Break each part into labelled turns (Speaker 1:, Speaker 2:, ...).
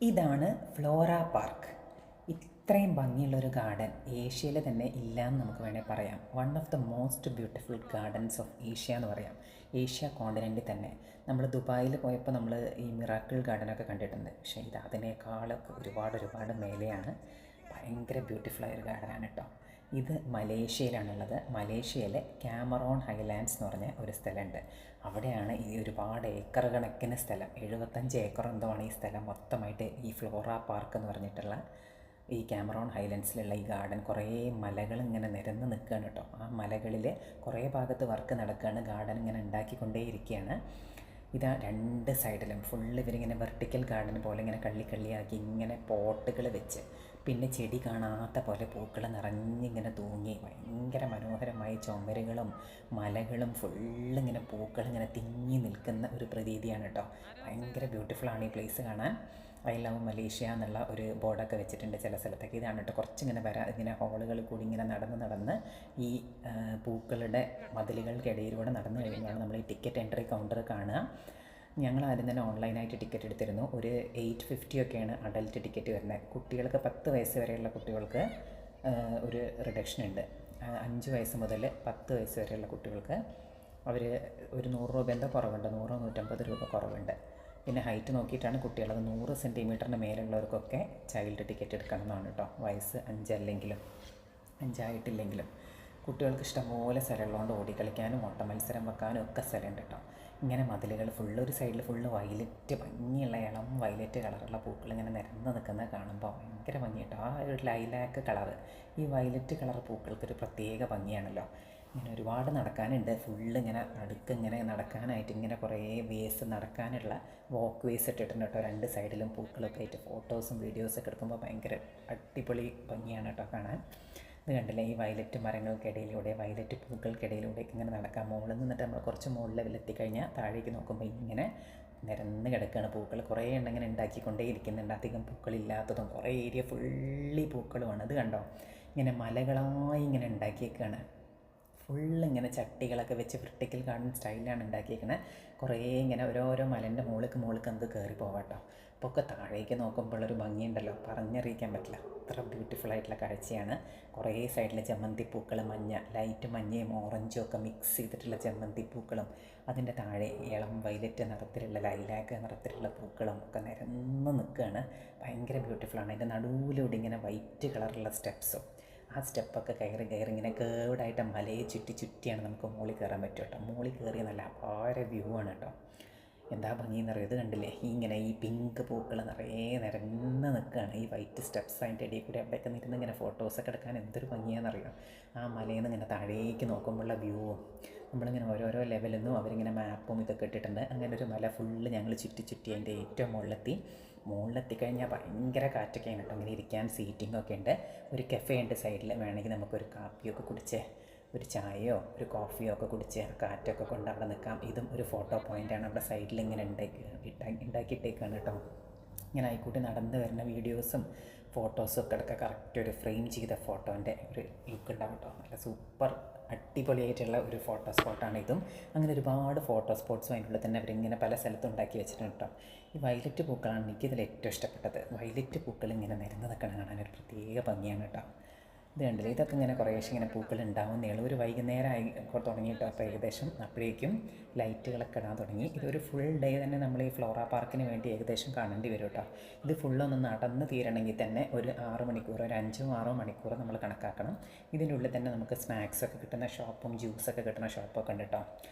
Speaker 1: ഇതാണ് Flora park. ഇത്രയും ഭംഗിയുള്ളൊരു ഗാർഡൻ ഏഷ്യയിൽ തന്നെ ഇല്ല എന്ന് നമുക്ക് വേണേൽ പറയാം. One of the most beautiful gardens of Asia എന്ന് പറയാം. ഏഷ്യ കോണ്ടിനെൻറ്റിൽ തന്നെ. നമ്മൾ ദുബായിൽ പോയപ്പോൾ നമ്മൾ ഈ മിറാക്കിൾ ഗാർഡനൊക്കെ കണ്ടിട്ടുണ്ട്. പക്ഷേ ഇത് അതിനേക്കാളൊക്കെ ഒരുപാട് മേലെയാണ്. ഭയങ്കര ബ്യൂട്ടിഫുള്ളായൊരു ഗാർഡനാണ് കേട്ടോ. ഇത് മലേഷ്യയിലാണുള്ളത്. മലേഷ്യയിലെ ക്യാമറോൺ ഹൈലാൻഡ്സ് എന്ന് പറഞ്ഞ ഒരു സ്ഥലമുണ്ട്. അവിടെയാണ് ഈ ഒരുപാട് ഏക്കർ കണക്കിന് സ്ഥലം, 75 ഏക്കർ എന്തോ ആണ് ഈ സ്ഥലം മൊത്തമായിട്ട് ഈ ഫ്ലോറ പാർക്ക് എന്ന് പറഞ്ഞിട്ടുള്ള ഈ ക്യാമറോൺ ഹൈലാൻഡ്സിലുള്ള ഈ ഗാർഡൻ. കുറേ മലകൾ ഇങ്ങനെ നിരന്ന് നിൽക്കുകയാണ് കേട്ടോ. ആ മലകളിൽ കുറേ ഭാഗത്ത് വർക്ക് നടക്കുകയാണ്. ഗാർഡൻ ഇങ്ങനെ ഉണ്ടാക്കിക്കൊണ്ടേയിരിക്കുകയാണ്. ഇതാ രണ്ട് സൈഡിലും ഫുള്ള് ഇവരിങ്ങനെ വെർട്ടിക്കൽ ഗാർഡൻ പോലെ ഇങ്ങനെ കള്ളിയാക്കി ഇങ്ങനെ പോട്ടുകൾ വെച്ച്, പിന്നെ ചെടി കാണാത്ത പോലെ പൂക്കൾ നിറഞ്ഞിങ്ങനെ തൂങ്ങി ഭയങ്കര മനോഹരമായി ചുമരുകളും മലകളും ഫുള്ളിങ്ങനെ പൂക്കളിങ്ങനെ തിങ്ങി നിൽക്കുന്ന ഒരു പ്രതീതിയാണ് കേട്ടോ. ഭയങ്കര ബ്യൂട്ടിഫുള്ളാണ് ഈ പ്ലേസ് കാണാൻ. ഐ ലവ് മലേഷ്യ എന്നുള്ള ഒരു ബോർഡൊക്കെ വെച്ചിട്ടുണ്ട് ചില സ്ഥലത്തൊക്കെ. ഇതാണ് കേട്ടോ കുറച്ചിങ്ങനെ ഇങ്ങനെ ഹോളുകൾ കൂടി ഇങ്ങനെ നടന്ന് ഈ പൂക്കളുടെ മതിലുകൾക്കിടയിലൂടെ നടന്നു കഴിഞ്ഞാണ് നമ്മൾ ഈ ടിക്കറ്റ് എൻട്രി കൗണ്ടർ കാണുക. ഞങ്ങൾ ആദ്യം തന്നെ ഓൺലൈനായിട്ട് ടിക്കറ്റ് എടുത്തിരുന്നു. ഒരു 850 ഒക്കെയാണ് അഡൽറ്റ് ടിക്കറ്റ് വരുന്നത്. കുട്ടികൾക്ക് 10 വയസ്സ് വരെയുള്ള കുട്ടികൾക്ക് ഒരു റിഡക്ഷൻ ഉണ്ട്. 5 വയസ്സ് മുതൽ 10 വയസ്സ് വരെയുള്ള കുട്ടികൾക്ക് അവർ ഒരു 100 രൂപ എന്തോ കുറവുണ്ട്, 100-150 രൂപ കുറവുണ്ട്. പിന്നെ ഹൈറ്റ് നോക്കിയിട്ടാണ് കുട്ടികളത്. 100 സെൻറ്റിമീറ്ററിന് മേലുള്ളവർക്കൊക്കെ ചൈൽഡ് ടിക്കറ്റ് എടുക്കണം എന്നാണ് കേട്ടോ. വയസ്സ് 5 അല്ലെങ്കിലും 5 ആയിട്ടില്ലെങ്കിലും കുട്ടികൾക്ക് ഇഷ്ടംപോലെ സ്ഥലമുള്ളതുകൊണ്ട് ഓടിക്കളിക്കാനും ഓട്ട മത്സരം വെക്കാനും ഒക്കെ സ്ഥലമുണ്ട് കേട്ടോ. ഇങ്ങനെ മതിലുകൾ ഫുള്ള്, ഒരു സൈഡിൽ ഫുള്ള് വയലറ്റ്, ഭംഗിയുള്ള ഇളം വയലറ്റ് കളറുള്ള പൂക്കൾ ഇങ്ങനെ നിരന്ന് നിൽക്കുന്നത് കാണുമ്പോൾ ഭയങ്കര ഭംഗി കേട്ടോ. ആ ഒരു ലൈലാക്ക് കളറ്, ഈ വയലറ്റ് കളർ പൂക്കൾക്കൊരു പ്രത്യേക ഭംഗിയാണല്ലോ. ഇങ്ങനെ ഒരുപാട് നടക്കാനുണ്ട്. ഫുള്ള് ഇങ്ങനെ ഇങ്ങനെ നടക്കാനായിട്ട് ഇങ്ങനെ കുറേ വേസ് നടക്കാനുള്ള വാക്ക് വേസ് ഇട്ടിട്ടുണ്ട് കേട്ടോ. രണ്ട് സൈഡിലും പൂക്കളൊക്കെ ആയിട്ട് ഫോട്ടോസും വീഡിയോസൊക്കെ എടുക്കുമ്പോൾ ഭയങ്കര അടിപൊളി ഭംഗിയാണ് കേട്ടോ കാണാൻ. ഇത് കണ്ടില്ലേ, ഈ വയലറ്റ് മരങ്ങൾക്കിടയിലൂടെ, വയലറ്റ് പൂക്കൾക്കിടയിലൂടെ ഇങ്ങനെ നടക്കാം. മുകളിൽ നിന്നിട്ട് നമ്മൾ കുറച്ച് മുകളിൽ ലെവലെത്തിക്കഴിഞ്ഞാൽ താഴേക്ക് നോക്കുമ്പോൾ ഇങ്ങനെ നിരന്ന് കിടക്കുകയാണ് പൂക്കൾ. കുറേ ഇങ്ങനെ ഉണ്ടാക്കിക്കൊണ്ടേ ഇരിക്കുന്നുണ്ട്. അധികം പൂക്കളില്ലാത്തതും കുറേ ഏരിയ ഫുള്ളി പൂക്കളുമാണ്. ഇത് കണ്ടോ, ഇങ്ങനെ മലകളായി ഇങ്ങനെ ഉണ്ടാക്കിയേക്കാണ്. ഫുള്ളിങ്ങനെ ചട്ടികളൊക്കെ വെച്ച് വെർട്ടിക്കൽ ഗാർഡൻ സ്റ്റൈലിലാണ് ഉണ്ടാക്കിയേക്കുന്നത്. കുറേ ഇങ്ങനെ ഓരോരോ മലൻ്റെ മുകളിലേക്ക് എന്ത് കയറി പോവാട്ടോ. അപ്പോൾ ഒക്കെ താഴേക്ക് നോക്കുമ്പോഴൊരു ഭംഗിയുണ്ടല്ലോ, പറഞ്ഞറിയിക്കാൻ പറ്റില്ല. അത്ര ബ്യൂട്ടിഫുൾ ആയിട്ടുള്ള കാഴ്ചയാണ്. കുറേ സൈഡിൽ ജമന്തി പൂക്കൾ, മഞ്ഞ, ലൈറ്റ് മഞ്ഞയും ഓറഞ്ചും ഒക്കെ മിക്സ് ചെയ്തിട്ടുള്ള ജമന്തി പൂക്കളും, അതിൻ്റെ താഴെ ഇളം വയലറ്റ് നിറത്തിലുള്ള ലൈലാക്ക് നിറത്തിലുള്ള പൂക്കളും ഒക്കെ നിരന്ന് നിൽക്കുകയാണ്. ഭയങ്കര ബ്യൂട്ടിഫുള്ളാണ്. അതിൻ്റെ നടുവിലൂടെ ഇങ്ങനെ വൈറ്റ് കളറുള്ള സ്റ്റെപ്സും, ആ സ്റ്റെപ്പൊക്കെ കയറി ഇങ്ങനെ കേർഡായിട്ട് മലയെ ചുറ്റിയാണ് നമുക്ക് മുകളിൽ കയറാൻ പറ്റും കേട്ടോ. മുകളിൽ കയറിയ നല്ല അപാര വ്യൂ ആണ് കേട്ടോ. എന്താ ഭംഗിയെന്ന് അറിയാം. ഇത് കണ്ടില്ലേ, ഇങ്ങനെ ഈ പിങ്ക് പൂക്കൾ നിറയെ നിരന്ന് നിൽക്കുകയാണ്. ഈ വൈറ്റ് സ്റ്റെപ്സ് അതിൻ്റെ ഇടയിൽ കൂടി അവിടെയൊക്കെ നിൽക്കുന്ന ഇങ്ങനെ ഫോട്ടോസൊക്കെ എടുക്കാൻ എന്തൊരു ഭംഗിയാണെന്നറിയാം. ആ മലയിൽ നിന്ന് ഇങ്ങനെ താഴേക്ക് നോക്കുമ്പോഴുള്ള വ്യൂവും, നമ്മളിങ്ങനെ ഓരോരോ ലെവലിൽ നിന്നും അവരിങ്ങനെ മാപ്പും ഇതൊക്കെ ഇട്ടിട്ടുണ്ട്. അങ്ങനെ ഒരു മല ഫുള്ള് ഞങ്ങൾ ചുറ്റി അതിൻ്റെ ഏറ്റവും മുകളിലെത്തിക്കഴിഞ്ഞാൽ ഭയങ്കര കാറ്റൊക്കെയാണ് കേട്ടോ. അങ്ങനെ ഇരിക്കാൻ സീറ്റിങ്ങൊക്കെ ഉണ്ട്. ഒരു കഫേ ഉണ്ട് സൈഡിൽ. വേണമെങ്കിൽ നമുക്കൊരു കാപ്പിയൊക്കെ കുടിച്ച്, ഒരു ചായയോ ഒരു കോഫിയോ ഒക്കെ കുടിച്ച് കാറ്റൊക്കെ കൊണ്ട് അവിടെ നിൽക്കാം. ഇതും ഒരു ഫോട്ടോ പോയിൻ്റാണ്. അവിടെ സൈഡിൽ ഇങ്ങനെ ഉണ്ടാക്കിയിട്ടേക്കാണ് കേട്ടോ. ഇങ്ങനെ ആയിക്കൂട്ടി നടന്ന് വരുന്ന വീഡിയോസും ഫോട്ടോസും ഒക്കെ എടുക്കുക. കറക്റ്റ് ഒരു ഫ്രെയിം ചെയ്ത ഫോട്ടോൻ്റെ ഒരു ലുക്ക് ഉണ്ടാവും കേട്ടോ. നല്ല സൂപ്പർ അടിപൊളിയായിട്ടുള്ള ഒരു ഫോട്ടോ സ്പോട്ടാണ് ഇതും. അങ്ങനെ ഒരുപാട് ഫോട്ടോ സ്പോട്ട്സും അതിൻ്റെ ഉള്ളിൽ തന്നെ അവരിങ്ങനെ പല സ്ഥലത്തും ഉണ്ടാക്കി വെച്ചിട്ടുണ്ട് കേട്ടോ. ഈ വയലറ്റ് പൂക്കളാണ് എനിക്കിതിൽ ഏറ്റവും ഇഷ്ടപ്പെട്ടത്. വയലറ്റ് പൂക്കൾ ഇങ്ങനെ നിരന്ന് നിൽക്കണം കാണാൻ ഒരു പ്രത്യേക ഭംഗിയാണ് കേട്ടോ. ഇത് കണ്ടില്ലേ, ഇതൊക്കെ ഇങ്ങനെ കുറേശ്ശെ ഇങ്ങനെ പൂക്കൾ ഉണ്ടാവുന്നേ ഉള്ളൂ. ഒരു വൈകുന്നേരമായി തുടങ്ങിയിട്ട് അപ്പോൾ ഏകദേശം അപ്പോഴേക്കും ലൈറ്റുകളൊക്കെ ഇടാൻ തുടങ്ങി. ഇതൊരു ഫുൾ ഡേ തന്നെ നമ്മൾ ഈ ഫ്ലോറ പാർക്കിന് വേണ്ടി ഏകദേശം കാണേണ്ടി വരും കേട്ടോ. ഇത് ഫുള്ളൊന്ന് നടന്ന് തീരണമെങ്കിൽ തന്നെ ഒരു 6 മണിക്കൂർ, ഒരു 5-6 മണിക്കൂർ നമ്മൾ കണക്കാക്കണം. ഇതിൻ്റെ ഉള്ളിൽ തന്നെ നമുക്ക് സ്നാക്സൊക്കെ കിട്ടുന്ന ഷോപ്പും ജ്യൂസൊക്കെ കിട്ടുന്ന ഷോപ്പൊക്കെ ഉണ്ട് കേട്ടോ.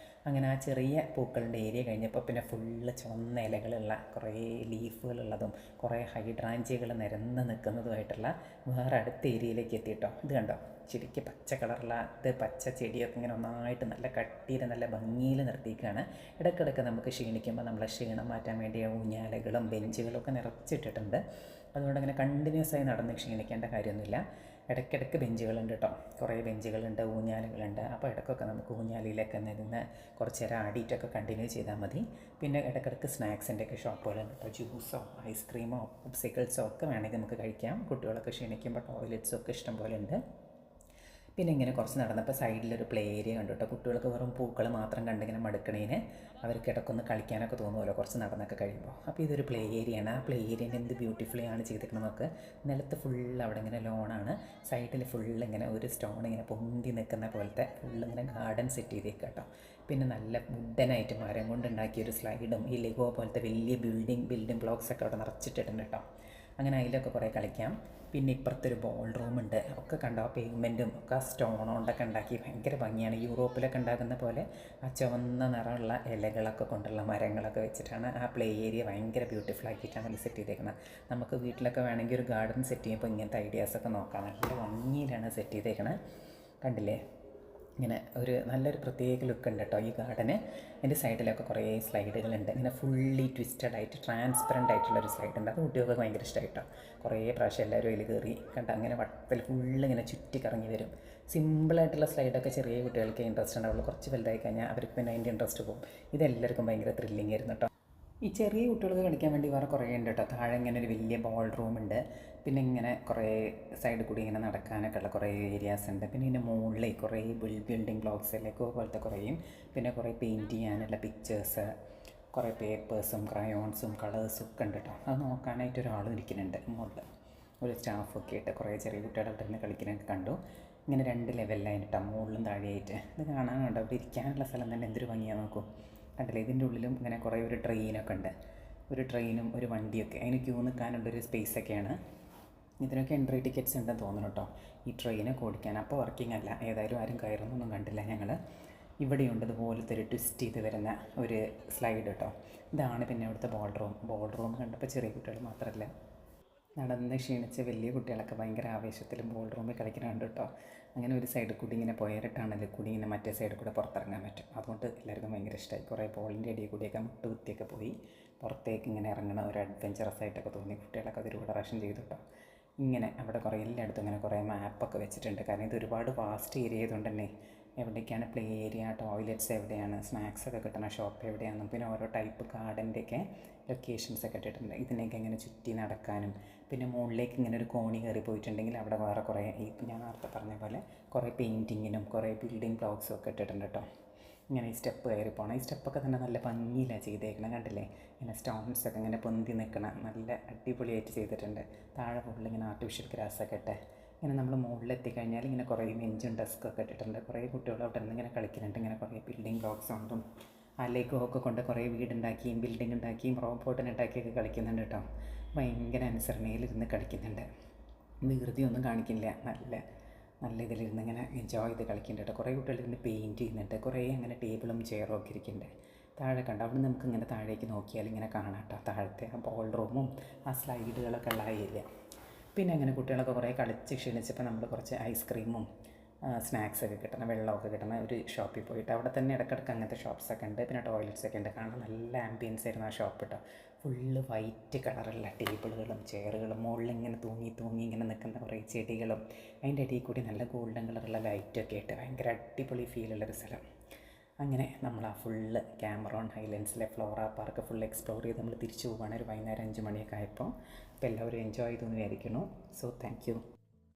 Speaker 1: അങ്ങനെ ആ ചെറിയ പൂക്കളുടെ ഏരിയ കഴിഞ്ഞപ്പോൾ പിന്നെ ഫുള്ള് ചുവന്ന ഇലകളുള്ള കുറേ ലീഫുകളുള്ളതും കുറേ ഹൈഡ്രാഞ്ചികൾ നിരന്ന് നിൽക്കുന്നതുമായിട്ടുള്ള വേറെ അടുത്ത ഏരിയയിലേക്ക് എത്തിയിട്ടോ. ഇത് കണ്ടോ, ശരിക്കും പച്ച കളറുള്ള പച്ച ചെടിയൊക്കെ ഇങ്ങനെ ഒന്നായിട്ട് നല്ല കട്ടിയിൽ നല്ല ഭംഗിയിൽ നിർത്തിയിരിക്കുകയാണ്. ഇടയ്ക്കിടയ്ക്ക് നമുക്ക് ക്ഷീണിക്കുമ്പോൾ നമ്മളെ ക്ഷീണം മാറ്റാൻ വേണ്ടി ഊഞ്ഞാലകളും ബെഞ്ചുകളും ഒക്കെ നിറച്ചിട്ടിട്ടുണ്ട്. അതുകൊണ്ട് അങ്ങനെ കണ്ടിന്യൂസ് ആയി നടന്ന് ക്ഷീണിക്കേണ്ട കാര്യമൊന്നുമില്ല. ഇടയ്ക്കിടയ്ക്ക് ബെഞ്ചുകളുണ്ട് കേട്ടോ. കുറേ ബെഞ്ചുകളുണ്ട്, ഊഞ്ഞാലുകളുണ്ട്. അപ്പോൾ ഇടയ്ക്കൊക്കെ നമുക്ക് ഊഞ്ഞാലിയിലൊക്കെ നിന്ന് കുറച്ച് നേരം ആടിയിട്ടൊക്കെ കണ്ടിന്യൂ ചെയ്താൽ മതി. പിന്നെ ഇടയ്ക്കിടയ്ക്ക് സ്നാക്സിൻ്റെയൊക്കെ ഷോപ്പുകളുണ്ട് കേട്ടോ. ജ്യൂസോ ഐസ്ക്രീമോ പോപ്സിക്കിൾസോ ഒക്കെ വേണമെങ്കിൽ നമുക്ക് കഴിക്കാം. കുട്ടികളൊക്കെ ക്ഷീണിക്കുമ്പോൾ ടോയ്ലറ്റ്സൊക്കെ ഇഷ്ടം പോലെ ഉണ്ട്. പിന്നെ ഇങ്ങനെ കുറച്ച് നടന്നപ്പോൾ സൈഡിലൊരു പ്ലേ ഏരിയ കണ്ടു കേട്ടോ. കുട്ടികൾക്ക് വെറും പൂക്കൾ മാത്രം കണ്ടിങ്ങനെ മടുക്കണേന് അവർക്ക് ഇടയ്ക്കൊന്ന് കളിക്കാനൊക്കെ തോന്നുമല്ലോ കുറച്ച് നടന്നൊക്കെ കഴിയുമ്പോൾ. അപ്പോൾ ഇതൊരു പ്ലേ ഏരിയയാണ്. ആ പ്ലേ ഏരിയൻ്റെ എന്ത് ബ്യൂട്ടിഫുള്ളി ആണ് ചെയ്തിരിക്കുന്നത് നമുക്ക്. നിലത്ത് ഫുള്ള് അവിടെ ഇങ്ങനെ ലോണാണ്, സൈഡിൽ ഫുള്ള് ഇങ്ങനെ ഒരു സ്റ്റോൺ ഇങ്ങനെ പൊന്തി നിൽക്കുന്ന പോലത്തെ ഫുള്ള് ഇങ്ങനെ ഗാർഡൻ സെറ്റ് ചെയ്തേക്കുക കേട്ടോ. പിന്നെ നല്ല വുഡനായിട്ട് മരം കൊണ്ടുണ്ടാക്കിയൊരു സ്ലൈഡും ഈ ലെഗോ പോലത്തെ വലിയ ബിൽഡിംഗ് ബ്ലോക്സൊക്കെ അവിടെ നിറച്ചിട്ടിട്ടുണ്ട് കേട്ടോ. അങ്ങനെ അതിലൊക്കെ കുറേ കളിക്കാം. പിന്നെ ഇപ്പുറത്തൊരു ബോൾ റൂമുണ്ട്. ഒക്കെ കണ്ടോ, പേയ്മെൻറ്റും ഒക്കെ സ്റ്റോൺ കൊണ്ടൊക്കെ ഉണ്ടാക്കി ഭയങ്കര ഭംഗിയാണ്. യൂറോപ്പിലൊക്കെ ഉണ്ടാക്കുന്ന പോലെ ആ ചുവന്ന നിറമുള്ള ഇലകളൊക്കെ കൊണ്ടുള്ള മരങ്ങളൊക്കെ വെച്ചിട്ടാണ് ആ പ്ലേ ഏരിയ ഭയങ്കര ബ്യൂട്ടിഫുൾ ആക്കിയിട്ടാണ് അത് സെറ്റ് ചെയ്തേക്കുന്നത്. നമുക്ക് വീട്ടിലൊക്കെ വേണമെങ്കിൽ ഒരു ഗാർഡൻ സെറ്റ് ചെയ്യുമ്പോൾ ഇങ്ങനത്തെ ഐഡിയാസൊക്കെ നോക്കാം. നല്ല ഭംഗിയിലാണ് സെറ്റ് ചെയ്തേക്കുന്നത്. കണ്ടില്ലേ, ഇങ്ങനെ ഒരു നല്ലൊരു പ്രത്യേക ലുക്ക് ഉണ്ട് കേട്ടോ ഈ ഗാർഡന്. എൻ്റെ സൈഡിലൊക്കെ കുറേ സ്ലൈഡുകളുണ്ട്. ഇങ്ങനെ ഫുള്ളി ട്വിസ്റ്റഡ് ആയിട്ട് ട്രാൻസ്പെറൻ്റ് ആയിട്ടുള്ളൊരു സ്ലൈഡ് ഉണ്ട്. അത് കുട്ടികൾക്ക് ഭയങ്കര ഇഷ്ടമായിട്ടോ. കുറേ പ്രാവശ്യം എല്ലാവരും അതിൽ കയറി കണ്ട അങ്ങനെ വട്ടത്തിൽ ഫുള്ള് ഇങ്ങനെ ചുറ്റി കറങ്ങി വരും. സിമ്പിളായിട്ടുള്ള സ്ലൈഡൊക്കെ ചെറിയ കുട്ടികൾക്ക് ഇൻട്രസ്റ്റ് ഉണ്ടാവുള്ളൂ. കുറച്ച് വലുതായി കഴിഞ്ഞാൽ അവർക്ക് പിന്നെ അതിൻ്റെ ഇൻട്രസ്റ്റ് പോകും. ഇതെല്ലാവർക്കും ഭയങ്കര ത്രില്ലിംഗ് ആയിരുന്നു കേട്ടോ. ഈ ചെറിയ കുട്ടികൾക്ക് കളിക്കാൻ വേണ്ടി വേറെ കുറേ ഉണ്ട് കേട്ടോ. താഴെ ഇങ്ങനെ ഒരു വലിയ ബോൾ റൂമുണ്ട്. പിന്നെ ഇങ്ങനെ കുറേ സൈഡിൽ കൂടി ഇങ്ങനെ നടക്കാനൊക്കെ ഉള്ള കുറേ ഏരിയാസ് ഉണ്ട്. പിന്നെ ഇതിൻ്റെ മുകളിൽ കുറേ ബിൽഡിംഗ് ബ്ലോക്സിലേക്ക് പോലത്തെ കുറേയും പിന്നെ കുറേ പെയിൻറ്റ് ചെയ്യാനുള്ള പിക്ചേഴ്സ്, കുറേ പേപ്പേഴ്സും ക്രയോൺസും കളേഴ്സും ഒക്കെ ഉണ്ട് കേട്ടോ. അത് നോക്കാനായിട്ട് ഒരാളും ഇരിക്കുന്നുണ്ട് മുകളിൽ, ഒരു സ്റ്റാഫൊക്കെ ആയിട്ട്. കുറേ ചെറിയ കുട്ടികളെ അവിടെ നിന്ന് കളിക്കാനൊക്കെ കണ്ടു. ഇങ്ങനെ 2 ലെവലിലായിട്ടാണ്, മുകളിലും താഴെയായിട്ട്. ഇത് കാണാനുണ്ട്, അവിടെ ഇരിക്കാനുള്ള സ്ഥലം തന്നെ എന്തൊരു ഭംഗിയാണ് നോക്കൂ. കണ്ടില്ലേ, ഇതിൻ്റെ ഉള്ളിലും ഇങ്ങനെ കുറേ ഒരു ട്രെയിനൊക്കെ ഉണ്ട്. ഒരു ട്രെയിനും ഒരു വണ്ടിയൊക്കെ, അതിന് ക്യൂ നിൽക്കാനുള്ളൊരു സ്പേസൊക്കെയാണ്. ഇതിനൊക്കെ എൻട്രി ടിക്കറ്റ്സ് ഉണ്ടെന്ന് തോന്നുന്നു കേട്ടോ, ഈ ട്രെയിനൊക്കെ ഓടിക്കാൻ. അപ്പോൾ വർക്കിംഗ് അല്ല, ഏതായാലും ആരും കയറുന്നൊന്നും കണ്ടില്ല ഞങ്ങൾ. ഇവിടെയുണ്ട് ഇതുപോലത്തെ ഒരു ട്വിസ്റ്റ് ചെയ്ത് വരുന്ന ഒരു സ്ലൈഡ് കേട്ടോ. ഇതാണ് പിന്നെ അവിടുത്തെ ബോൾ റൂം കണ്ടപ്പോൾ ചെറിയ കുട്ടികൾ മാത്രമല്ല, നടന്ന് ക്ഷീണിച്ച് വലിയ കുട്ടികളൊക്കെ ഭയങ്കര ആവേശത്തിൽ ബോൾ റൂമിൽ കളിക്കുന്നുണ്ട് കേട്ടോ. അങ്ങനെ ഒരു സൈഡിൽ കൂടി ഇങ്ങനെ പോയിട്ടാണല്ലോ കൂടി ഇങ്ങനെ മറ്റേ സൈഡിൽ കൂടെ പുറത്തിറങ്ങാൻ പറ്റും. അതുകൊണ്ട് എല്ലാവർക്കും ഭയങ്കര ഇഷ്ടമായി. കുറേ ബോളിൻ്റെ അടിയിൽ കൂടിയൊക്കെ മുട്ട് കുത്തിയൊക്കെ പോയി പുറത്തേക്ക് ഇങ്ങനെ ഇറങ്ങണ ഒരു അഡ്വഞ്ചറസ് ആയിട്ടൊക്കെ തോന്നി. കുട്ടികളൊക്കെ അതൊരു പ്രാവശ്യം ചെയ്തു കേട്ടോ. ഇങ്ങനെ അവിടെ കുറേ എല്ലായിടത്തും ഇങ്ങനെ കുറേ മാപ്പൊക്കെ വെച്ചിട്ടുണ്ട്. കാരണം ഇത് ഒരുപാട് വാസ്റ്റ് ഏരിയ ആയതുകൊണ്ട് തന്നെ എവിടേക്കാണ് പ്ലേ ഏരിയ, ടോയ്ലറ്റ്സ് എവിടെയാണ്, സ്നാക്സൊക്കെ കിട്ടുന്ന ഷോപ്പ് എവിടെയാണ്, പിന്നെ ഓരോ ടൈപ്പ് ഗാർഡൻ്റെയൊക്കെ ലൊക്കേഷൻസൊക്കെ ഇട്ടിട്ടുണ്ട്. ഇതിനൊക്കെ ഇങ്ങനെ ചുറ്റി നടക്കാനും പിന്നെ മുകളിലേക്ക് ഇങ്ങനെ ഒരു കോണി കയറി പോയിട്ടുണ്ടെങ്കിൽ അവിടെ വേറെ കുറേ ഈ ഞാൻ നേരത്തെ പറഞ്ഞ പോലെ കുറേ പെയിൻറ്റിങ്ങിനും കുറേ ബിൽഡിംഗ് ബ്ലോക്സും ഒക്കെ ഇട്ടിട്ടുണ്ട് കേട്ടോ. ഇങ്ങനെ ഈ സ്റ്റെപ്പ് കയറി പോകണം. ഈ സ്റ്റെപ്പൊക്കെ തന്നെ നല്ല ഭംഗിയിലാണ് ചെയ്തേക്കണം. കണ്ടില്ലേ, ഇങ്ങനെ സ്റ്റോൺസൊക്കെ ഇങ്ങനെ പൊന്തി നിൽക്കണം, നല്ല അടിപൊളിയായിട്ട് ചെയ്തിട്ടുണ്ട്. താഴെ ഫുള്ള് ഇങ്ങനെ ആർട്ടിഫിഷ്യൽ ഗ്രാസൊക്കെ ഇട്ട് ഇങ്ങനെ നമ്മൾ മുകളിലെത്തിക്കഴിഞ്ഞാൽ ഇങ്ങനെ കുറേ ബെഞ്ചും ഡെസ്കൊക്കെ ഇട്ടിട്ടുണ്ട്. കുറേ കുട്ടികൾ അവിടെ നിന്ന് ഇങ്ങനെ കളിക്കുന്നുണ്ട്. ഇങ്ങനെ കുറേ ബിൽഡിംഗ് ബ്ലോക്സ് കൊണ്ടും ആ ലെഗോ കൊണ്ട് കുറേ വീടുണ്ടാക്കിയും ബിൽഡിംഗ് ഉണ്ടാക്കിയും റോബോട്ടിനുണ്ടാക്കിയൊക്കെ കളിക്കുന്നുണ്ട് കേട്ടോ. ഭയങ്കര അനുസരണയിലിരുന്ന് കളിക്കുന്നുണ്ട്. വികൃതിയൊന്നും കാണിക്കില്ല. നല്ല ഇതിലിരുന്ന് ഇങ്ങനെ എൻജോയ് ചെയ്ത് കളിക്കുന്നുണ്ട് കേട്ടോ. കുറേ കുട്ടികളിരുന്ന് പെയിൻറ്റ് ചെയ്യുന്നുണ്ട്. കുറേ അങ്ങനെ ടേബിളും ചെയറും ഒക്കെ ഇരിക്കുന്നുണ്ട്. താഴെ കണ്ട അവിടെ നമുക്ക് ഇങ്ങനെ താഴേക്ക് നോക്കിയാൽ ഇങ്ങനെ കാണാം കേട്ടോ, താഴത്തെ ആ ബോൾ റൂമും ആ സ്ലൈഡുകളൊക്കെ ഉള്ള ഏരിയ. പിന്നെ അങ്ങനെ കുട്ടികളൊക്കെ കുറേ കളിച്ച് ക്ഷീണിച്ചപ്പോൾ നമ്മൾ കുറച്ച് ഐസ്ക്രീമും സ്നാക്സൊക്കെ കിട്ടണം, വെള്ളമൊക്കെ കിട്ടണം ഒരു ഷോപ്പിൽ പോയിട്ട്. അവിടെ തന്നെ ഇടയ്ക്കിടയ്ക്ക് അങ്ങനത്തെ ഷോപ്സൊക്കെ ഉണ്ട്. പിന്നെ ടോയ്ലറ്റ്സൊക്കെ ഉണ്ട്. കാണാൻ നല്ല ആംബിയൻസ് ആയിരുന്നു ആ ഷോപ്പ് കേട്ടോ. ഫുള്ള് വൈറ്റ് കളറുള്ള ടേബിളുകളും ചെയറുകളും, മുകളിൽ ഇങ്ങനെ തൂങ്ങി ഇങ്ങനെ നിൽക്കുന്ന കുറേ ചെടികളും, അതിൻ്റെ ഇടയിൽ കൂടി നല്ല ഗോൾഡൻ കളറുള്ള ലൈറ്റൊക്കെ ആയിട്ട് ഭയങ്കര അടിപൊളി ഫീലുള്ളൊരു സ്ഥലം. അങ്ങനെ നമ്മൾ ആ ഫുള്ള് ക്യാമറോൺ ഹൈലൻഡ്സിലെ ഫ്ലോറ പാർക്ക് ഫുൾ എക്സ്പ്ലോർ ചെയ്ത് നമ്മൾ തിരിച്ചു പോവുകയാണ് ഒരു വൈകുന്നേരം 5 മണിയൊക്കെ ആയപ്പോൾ. അപ്പോൾ എല്ലാവരും എൻജോയ് ചെയ്തു എന്ന് വിചാരിക്കുന്നു. So thank you.